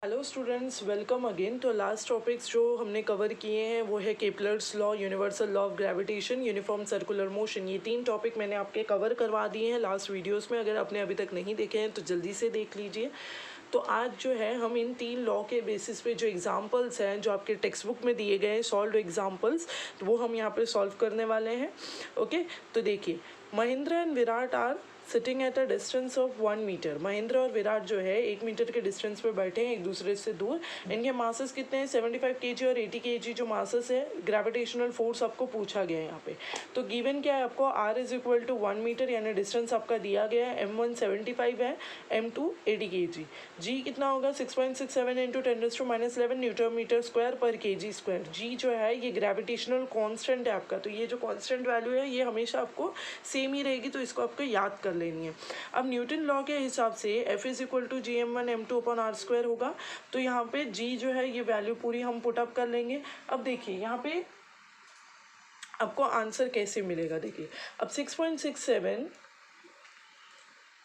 Hello students, welcome again. तो last topics जो हमने कवर किए हैं वो है Kepler's law, universal law of gravitation, uniform circular motion. ये 3 टॉपिक मैंने आपके कवर करवा दिए हैं लास्ट वीडियोस में। अगर आपने अभी तक नहीं देखे हैं तो जल्दी से देख लीजिए। तो आज जो है हम इन 3 लॉ के बेसिस पे जो एग्जांपल्स हैं जो आपके टेक्स्ट बुक में दिए गए हैं सॉल्व एग्जांपल्स, तो वो हम यहाँ पे सॉल्व करने वाले हैं। ओके, तो देखिए, Mahendra and Virat are sitting at a distance of 1 metre. Mahendra और विराट जो है 1 मीटर के डिस्टेंस पे बैठे हैं एक दूसरे से दूर। इनके मासेस कितने हैं? 75 kg और 80 kg जो मासेस है। ग्रेविटेशनल फोर्स आपको पूछा गया है यहाँ पे। तो गिवन क्या है आपको? r is equal to 1 metre, यानी डिस्टेंस आपका दिया गया है। m1 75 है, m2 80 kg। g कितना होगा? 6.67 इंटू 10⁻11 न्यूटन मीटर स्क्वायर पर kg स्क्वायर। g जो है ये ग्रेविटेशनल कांस्टेंट है आपका। तो ये जो कांस्टेंट वैल्यू है ये हमेशा आपको सेम ही रहेगी, तो इसको आपको याद कर लेनी है। अब न्यूटन लॉ के हिसाब से F is equal to GM1 M2 upon R square होगा। तो यहाँ पे G जो है ये वैल्यू पूरी हम पुट अप कर लेंगे। अब देखिए यहाँ पे आपको आंसर कैसे मिलेगा। देखिए अब 6.67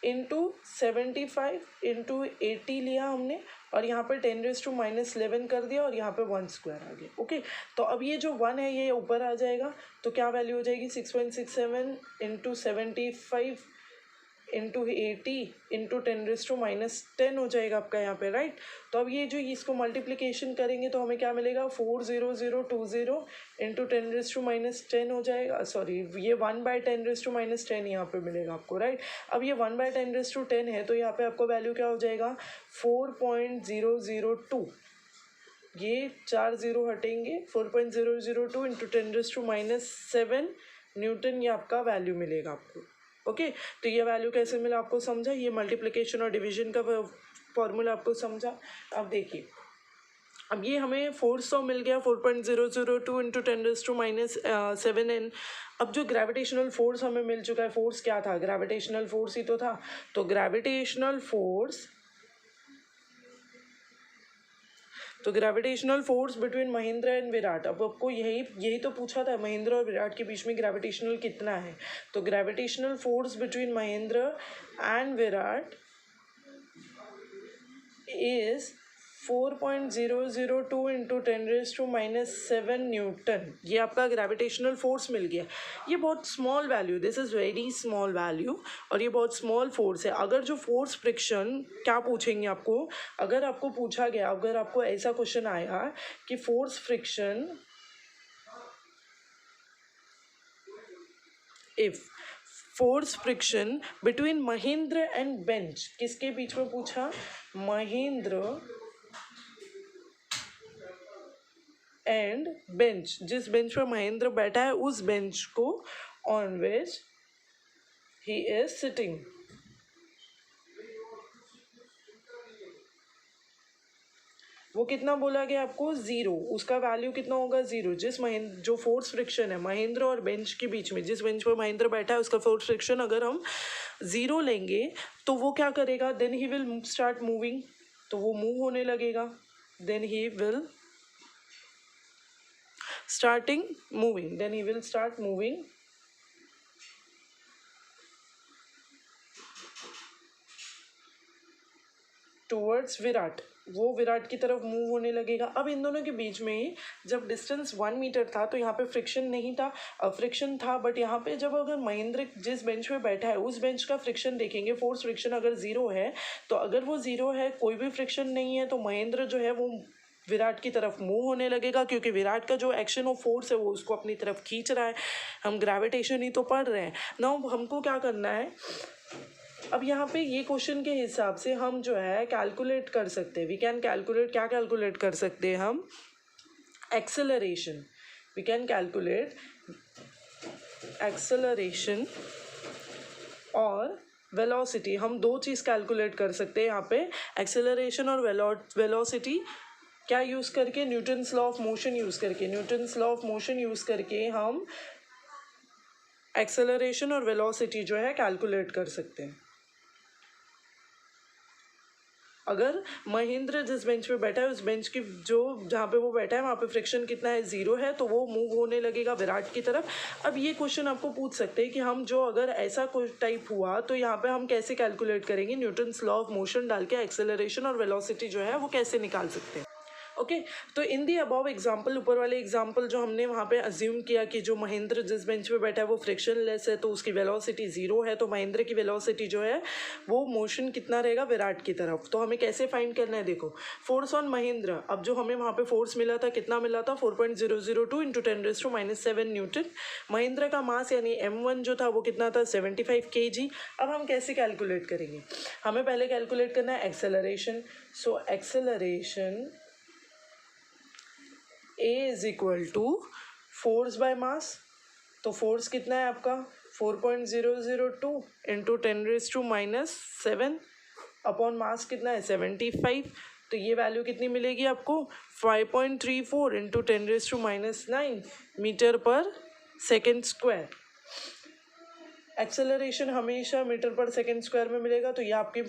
इंटू 75 इंटू 80 लिया हमने, और यहाँ पर 10⁻11 कर दिया, और यहाँ पे 1 स्क्वायर आ गया। ओके, तो अब ये जो 1 है ये ऊपर आ जाएगा, तो क्या वैल्यू हो जाएगी? 6.67 इंटू 75 इंटू 80 इंटू 10⁻10 हो जाएगा आपका यहाँ पे, राइट। तो अब ये जो इसको मल्टीप्लिकेशन करेंगे तो हमें क्या मिलेगा? 40020 इंटू 10⁻10 हो जाएगा। सॉरी, ये 1/10⁻10 यहाँ पे मिलेगा आपको, राइट। अब ये 1/10 है, तो यहाँ पे आपको वैल्यू क्या हो जाएगा? 4.002। ये 4 0 हटेंगे, 4.002 इंटू 10⁻7 न्यूटन ये आपका वैल्यू मिलेगा आपको। ओके, तो ये वैल्यू कैसे मिला आपको समझा? ये मल्टीप्लिकेशन और डिवीजन का फॉर्मूला आपको समझा। अब देखिए, अब ये हमें फोर्स तो मिल गया 4.002 इंटू 10⁻7 n। अब जो ग्रेविटेशनल फोर्स हमें मिल चुका है, फोर्स क्या था? ग्रेविटेशनल फोर्स ही तो था। तो gravitational force between Mahendra and Virat. अब आपको यही तो पूछा था, महेंद्र और विराट के बीच में ग्रेविटेशनल कितना है। तो gravitational force between Mahendra and Virat is 4.002 into 10⁻7 Newton. ये आपका ग्रेविटेशनल फोर्स मिल गया। ये बहुत small value, this is very small value, और ये बहुत स्मॉल फोर्स है। अगर जो फोर्स फ्रिक्शन क्या पूछेंगे आपको, अगर आपको पूछा गया, अगर आपको ऐसा क्वेश्चन आया कि force friction if force friction between Mahendra and bench, किसके बीच में पूछा? महेंद्र एंड बेंच, जिस बेंच पर महेंद्र बैठा है उस बेंच को on which he is sitting. वो कितना बोला गया आपको? 0। उसका वैल्यू कितना होगा? 0। जो फोर्स फ्रिक्शन है महेंद्र और बेंच के बीच में, जिस बेंच पर महेंद्र बैठा है उसका फोर्स फ्रिक्शन अगर हम 0 लेंगे तो वो क्या करेगा? Then he will start moving, तो वो मूव होने लगेगा। Then he will start moving towards Virat. वो विराट की तरफ मूव होने लगेगा। अब इन दोनों के बीच में जब डिस्टेंस 1 मीटर था तो यहाँ पे फ्रिक्शन नहीं था, फ्रिक्शन था, बट यहाँ पे जब अगर महेंद्र जिस बेंच पे बैठा है उस बेंच का फ्रिक्शन देखेंगे, फोर्स फ्रिक्शन अगर 0 है, तो अगर वो 0 है, कोई भी फ्रिक्शन नहीं है, तो महेंद्र जो है वो विराट की तरफ मूव होने लगेगा, क्योंकि विराट का जो एक्शन ऑफ फोर्स है वो उसको अपनी तरफ खींच रहा है। हम ग्रेविटेशन ही तो पढ़ रहे हैं ना। हमको क्या करना है, अब यहाँ पे ये क्वेश्चन के हिसाब से हम जो है कैलकुलेट कर सकते हैं। वी कैन कैलकुलेट, क्या कैलकुलेट कर सकते हैं हम? Acceleration. We can calculate acceleration और वेलोसिटी। हम 2 चीज़ कैलकुलेट कर सकते हैं यहाँ पे, एक्सेलरेशन और वेलोसिटी। क्या यूज़ करके? Newton's law of motion use करके। Newton's law of motion use करके हम एक्सेलरेशन और वेलोसिटी जो है कैलकुलेट कर सकते हैं। अगर महेंद्र जिस बेंच पे बैठा है उस बेंच की जो जहाँ पे वो बैठा है वहाँ पे फ्रिक्शन कितना है, 0 है, तो वो मूव होने लगेगा विराट की तरफ। अब ये क्वेश्चन आपको पूछ सकते हैं कि हम जो अगर ऐसा कुछ टाइप हुआ तो यहाँ पे हम कैसे कैलकुलेट करेंगे, न्यूटन्स लॉ ऑफ मोशन डाल के एक्सेलरेशन और वेलोसिटी जो है वो कैसे निकाल सकते हैं। ओके तो इन दी अबव एग्जाम्पल, ऊपर वाले एग्जाम्पल जो हमने वहाँ पे अज्यूम किया कि जो महेंद्र जिस बेंच पे बैठा है वो फ्रिक्शन लेस है तो उसकी वेलोसिटी 0 है, तो महेंद्र की वेलोसिटी जो है वो मोशन कितना रहेगा, विराट की तरफ। तो हमें कैसे फाइंड करना है, देखो फोर्स ऑन महेंद्र, अब जो हमें वहाँ पे फोर्स मिला था कितना मिला था, 4.002 इंटू 10⁻⁻⁷ न्यूटन। महेंद्र का मास यानी m1 जो था वो कितना था, 75 kg। अब हम कैसे कैलकुलेट करेंगे, हमें पहले कैलकुलेट करना है acceleration. So acceleration A is equal to force by mass, तो फोर्स कितना है आपका 4.002 इंटू 10⁻⁻⁷ अपॉन मास कितना है 75, तो ये वैल्यू कितनी मिलेगी आपको 5.34 इंटू 10⁻⁹ मीटर पर सेकेंड स्क्वायर। एक्सेलरेशन हमेशा मीटर पर सेकेंड स्क्वायर में मिलेगा, तो ये आपकी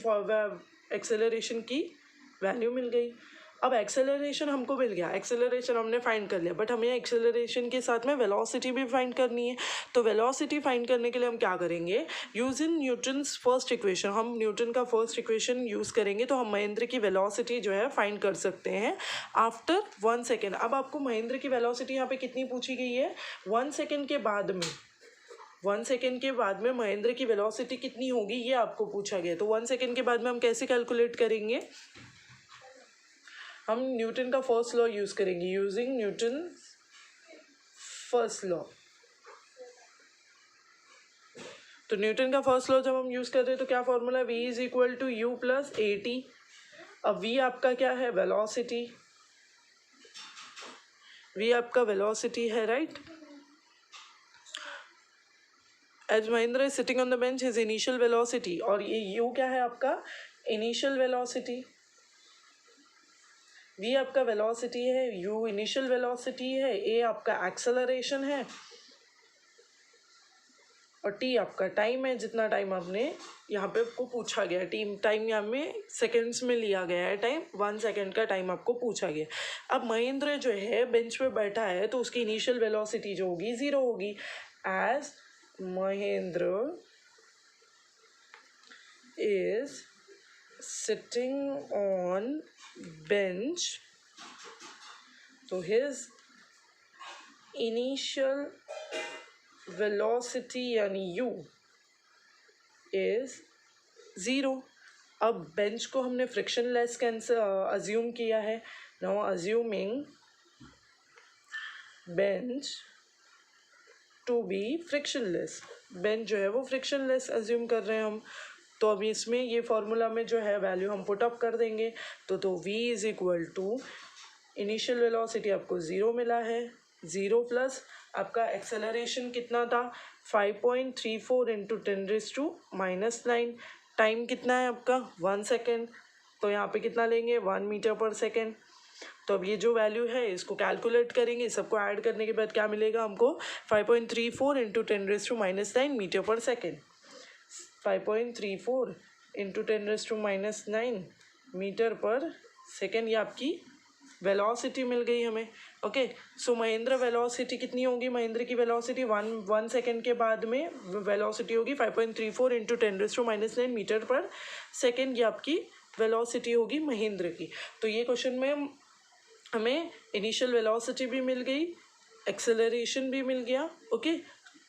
एक्सेलरेशन की वैल्यू मिल गई। अब एक्सेलरेशन हमको मिल गया, एक्सेलरेशन हमने फाइंड कर लिया, बट हमें एक्सेलरेशन के साथ में वेलोसिटी भी फाइंड करनी है। तो वेलोसिटी फाइंड करने के लिए हम क्या करेंगे, यूजिंग न्यूटन्स फर्स्ट इक्वेशन, हम न्यूटन का फर्स्ट इक्वेशन यूज़ करेंगे तो हम महेंद्र की वेलोसिटी जो है फाइंड कर सकते हैं आफ्टर 1 सेकेंड। अब आपको महेंद्र की वेलोसिटी यहाँ पे कितनी पूछी गई है, 1 सेकेंड के बाद में, 1 सेकेंड के बाद में महेंद्र की वेलोसिटी कितनी होगी ये आपको पूछा गया। तो 1 सेकेंड के बाद में हम कैसे कैलकुलेट करेंगे, हम न्यूटन का फर्स्ट लॉ यूज करेंगे, यूजिंग न्यूटन फर्स्ट लॉ। तो न्यूटन का फर्स्ट लॉ जब हम यूज करते हैं तो क्या formula, v is equal to u plus a t. अब v आपका क्या है, वेलोसिटी, v आपका वेलोसिटी है, right. As Mahendra is sitting on the bench his initial velocity, और ये u क्या है आपका इनिशियल वेलोसिटी, v आपका वेलोसिटी है, u इनिशियल वेलोसिटी है, a आपका एक्सेलरेशन है और t आपका टाइम है, जितना टाइम आपने यहाँ पे आपको पूछा गया है। टाइम यहाँ में सेकेंड्स में लिया गया है, टाइम 1 सेकेंड का टाइम आपको पूछा गया। अब महेंद्र जो है बेंच पे बैठा है तो उसकी इनिशियल वेलोसिटी जो होगी 0 होगी, as Mahendra is sitting on bench, तो his initial velocity यानी u is 0। अब बेंच को हमने फ्रिक्शन लेस अज्यूम किया है, now assuming bench to be frictionless, bench जो है वो फ्रिक्शनलेस अज्यूम कर रहे हैं हम। तो अभी इसमें ये फॉर्मूला में जो है वैल्यू हम पुट अप कर देंगे, तो v is equal to initial velocity आपको 0 मिला है, 0 प्लस आपका एक्सेलरेशन कितना था 5.34 इंटू 10⁻⁻⁹, टाइम कितना है आपका 1 सेकेंड, तो यहाँ पे कितना लेंगे 1 मीटर पर सेकेंड। तो अब ये जो वैल्यू है इसको कैलकुलेट करेंगे, सबको ऐड करने के बाद क्या मिलेगा हमको 5.34 इंटू 10⁻⁹ मीटर पर सेकेंड, 5.34 इंटू 10⁻⁹ मीटर पर सेकेंड, ये आपकी वेलोसिटी मिल गई हमें। ओके सो महेंद्र वेलोसिटी कितनी होगी, महेंद्र की वेलोसिटी 1 सेकेंड के बाद में वेलोसिटी होगी 5.34 इंटू 10⁻⁹ मीटर पर सेकेंड, ये आपकी वेलोसिटी होगी महेंद्र की। तो ये क्वेश्चन में हमें इनिशियल वेलोसिटी भी मिल गई, एक्सेलरेशन भी मिल गया। ओके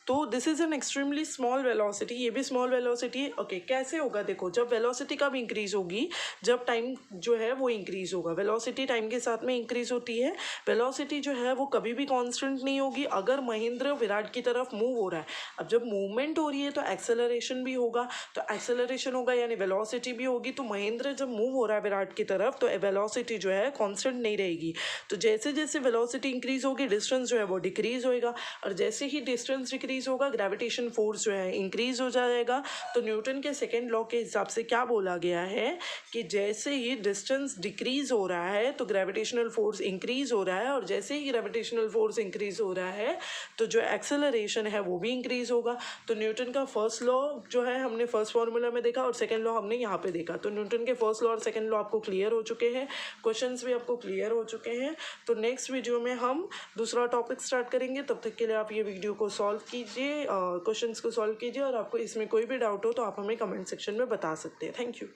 तो this is an extremely small velocity, ये भी स्मॉल वेलोसिटी है। ओके कैसे होगा, देखो जब वेलोसिटी कब इंक्रीज होगी, जब टाइम जो है वो इंक्रीज होगा, वेलोसिटी टाइम के साथ में इंक्रीज होती है। वेलोसिटी जो है वो कभी भी कांस्टेंट नहीं होगी। अगर महेंद्र विराट की तरफ मूव हो रहा है, अब जब मूवमेंट हो रही है तो एक्सेलरेशन भी होगा, तो एक्सेलरेशन होगा यानी वेलोसिटी भी होगी। तो महेंद्र जब मूव हो रहा है विराट की तरफ तो वेलोसिटी जो है कांस्टेंट नहीं रहेगी। तो जैसे जैसे वेलोसिटी इंक्रीज होगी डिस्टेंस जो है वो डिक्रीज होएगा, और जैसे ही डिस्टेंस डिक्रीज डिक्रीज़ होगा, ग्रेविटेशन फोर्स जो है इंक्रीज़ हो जाएगा। तो न्यूटन के सेकेंड लॉ के हिसाब से क्या बोला गया है कि जैसे ही डिस्टेंस डिक्रीज़ हो रहा है तो ग्रेविटेशनल फोर्स इंक्रीज़ हो रहा है, और जैसे ही ग्रेविटेशनल फोर्स इंक्रीज़ हो रहा है तो जो एक्सेलरेशन है वो भी इंक्रीज़ होगा। तो न्यूटन का फर्स्ट लॉ जो है हमने फर्स्ट फार्मूला में देखा और सेकेंड लॉ हमने यहाँ पे देखा। तो न्यूटन के फर्स्ट लॉ और सेकेंड लॉ आपको क्लियर हो चुके हैं, क्वेश्चंस भी आपको क्लियर हो चुके हैं। तो नेक्स्ट वीडियो में हम दूसरा टॉपिक स्टार्ट करेंगे। तब तक के लिए आप ये वीडियो को सॉल्व कीजिए, क्वेश्चंस को सॉल्व कीजिए, और आपको इसमें कोई भी डाउट हो तो आप हमें कमेंट सेक्शन में बता सकते हैं। Thank you.